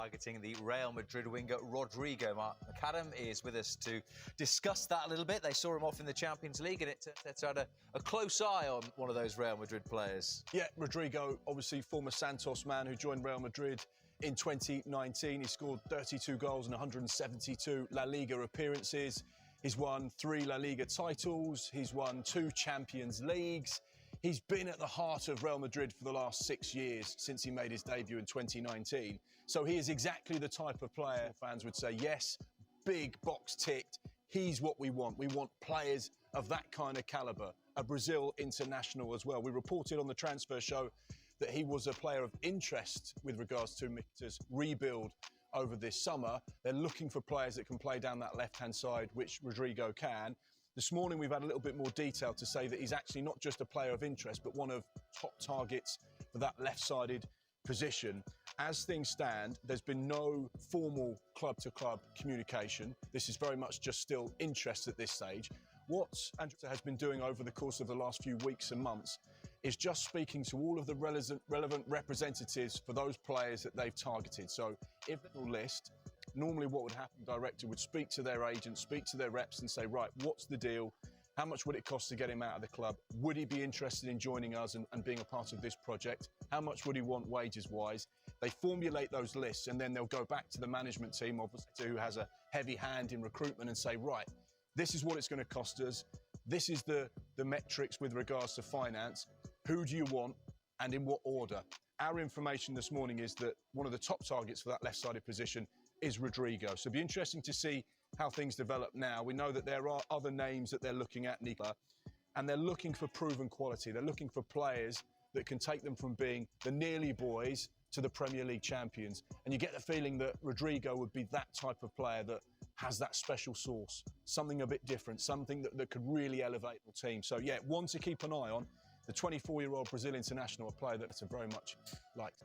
Targeting the Real Madrid winger Rodrygo. Mark McAdam is with us to discuss that a little bit. They saw him off in the Champions League, and it had a close eye on one of those Real Madrid players. Yeah, Rodrygo, obviously former Santos man who joined Real Madrid in 2019. He scored 32 goals in 172 La Liga appearances. He's won 3 La Liga titles. He's won 2 Champions Leagues. He's been at the heart of Real Madrid for the last 6 years since he made his debut in 2019. So he is exactly the type of player fans would say, yes, big box ticked. He's what we want. We want players of that kind of calibre, a Brazil international as well. We reported on the transfer show that he was a player of interest with regards to Mkhitaryan's rebuild over this summer. They're looking for players that can play down that left-hand side, which Rodrygo can. This morning, we've had a little bit more detail to say that he's actually not just a player of interest, but one of top targets for that left-sided position. As things stand, there's been no formal club-to-club communication. This is very much just still interest at this stage. What Andrea has been doing over the course of the last few weeks and months is just speaking to all of the relevant representatives for those players that they've targeted. So if there's a list, normally what would happen, the director would speak to their agent, speak to their reps and say, right, what's the deal? How much would it cost to get him out of the club? Would he be interested in joining us and being a part of this project? How much would he want wages-wise? They formulate those lists and then they'll go back to the management team, obviously, who has a heavy hand in recruitment and say, right, this is what it's going to cost us. This is the metrics with regards to finance. Who do you want and in what order? Our information this morning is that one of the top targets for that left-sided position is Rodrygo. So it'll be interesting to see how things develop now. We know that there are other names that they're looking at, Nicola, and they're looking for proven quality. They're looking for players that can take them from being the nearly boys to the Premier League champions. And you get the feeling that Rodrygo would be that type of player that has that special sauce, something a bit different, something that could really elevate the team. So yeah, one to keep an eye on, the 24-year-old Brazil international, a player that I very much liked.